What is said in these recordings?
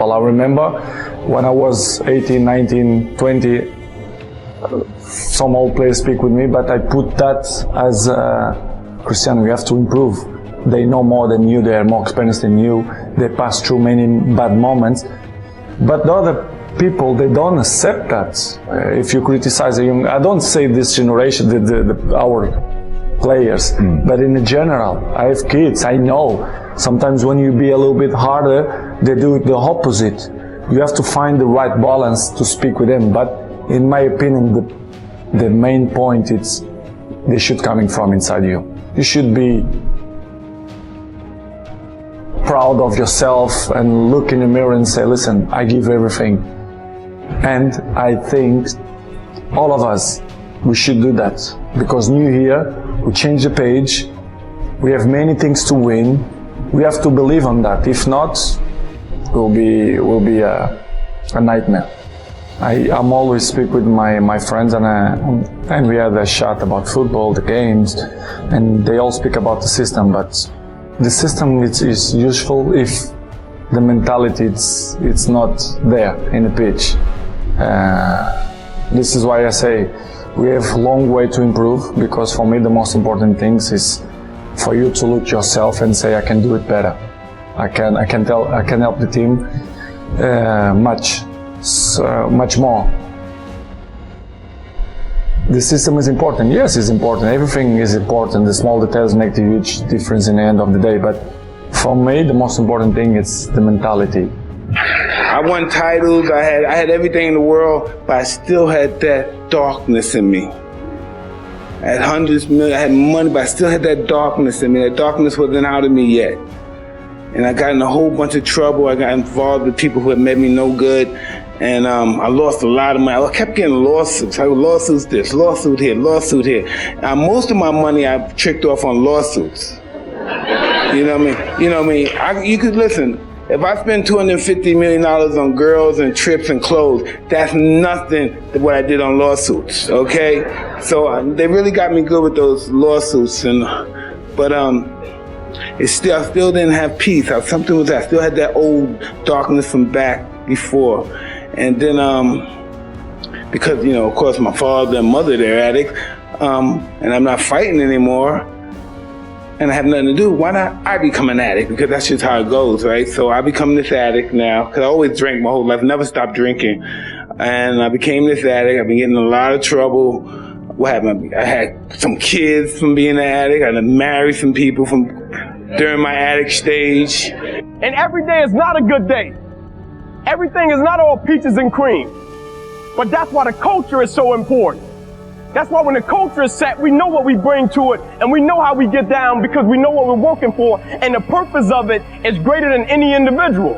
example. I remember when I was 18, 19, 20, some old players speak with me, but I put that as Cristiano, you have to improve. They know more than you, they are more experienced than you, they pass through many bad moments. But the other people, they don't accept that. If you criticize a young, I don't say this generation, our players, but in general, I have kids, I know. Sometimes when you be a little bit harder, they do the opposite. You have to find the right balance to speak with them. But in my opinion, the main point is they should coming from inside you. You should be proud of yourself and look in the mirror and say, listen, I give everything. And I think all of us, we should do that. Because new year, we change the page, we have many things to win, we have to believe on that. If not, it will be a nightmare. I'm always speak with my friends and we had a chat about football, the games, and they all speak about the system, but the system is useful if the mentality it's not there in the pitch. This is why I say we have a long way to improve, because for me the most important things is for you to look yourself and say I can do it better. I can help the team much more. The system is important. Yes, it's important. Everything is important. The small details make the huge difference in the end of the day. But for me, the most important thing is the mentality. I won titles. I had everything in the world, but I still had that darkness in me. I had hundreds of millions. I had money, but I still had that darkness in me. That darkness wasn't out of me yet. And I got in a whole bunch of trouble. I got involved with people who had made me no good. And I lost a lot of money. I kept getting lawsuits. Lawsuits this, lawsuit here, lawsuit here. Most of my money I tricked off on lawsuits. You know what I mean? You know what I mean? You could listen. If I spend $250 million on girls and trips and clothes, that's nothing to what I did on lawsuits. Okay? So they really got me good with those lawsuits, but I still didn't have peace. Something was I still had that old darkness from back before. And then, because, of course, my father and mother, they're addicts, and I'm not fighting anymore, and I have nothing to do, why not I become an addict? Because that's just how it goes, right? So I become this addict now, because I always drank my whole life, never stopped drinking. And I became this addict. I've been getting in a lot of trouble. What happened? I had some kids from being an addict. I married some people during my addict stage. And every day is not a good day. Everything is not all peaches and cream. But that's why the culture is so important. That's why when the culture is set, we know what we bring to it, and we know how we get down because we know what we're working for, and the purpose of it is greater than any individual.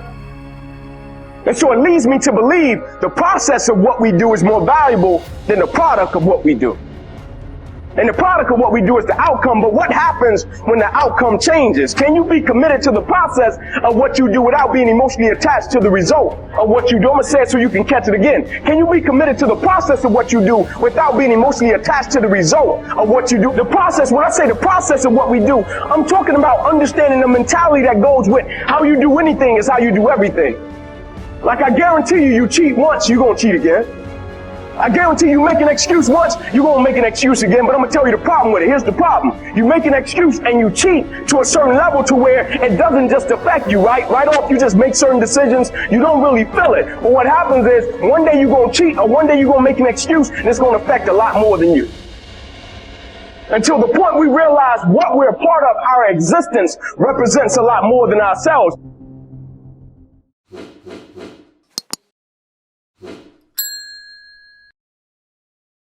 And so it leads me to believe the process of what we do is more valuable than the product of what we do. And the product of what we do is the outcome, but what happens when the outcome changes? Can you be committed to the process of what you do without being emotionally attached to the result of what you do? I'm going to say it so you can catch it again. Can you be committed to the process of what you do without being emotionally attached to the result of what you do? The process, when I say the process of what we do, I'm talking about understanding the mentality that goes with how you do anything is how you do everything. Like I guarantee you cheat once, you're going to cheat again. I guarantee you make an excuse once, you're going to make an excuse again, but I'm going to tell you the problem with it. Here's the problem. You make an excuse and you cheat to a certain level to where it doesn't just affect you, right? Right off, you just make certain decisions. You don't really feel it. But what happens is one day you're going to cheat or one day you're going to make an excuse and it's going to affect a lot more than you. Until the point we realize what we're a part of, our existence represents a lot more than ourselves.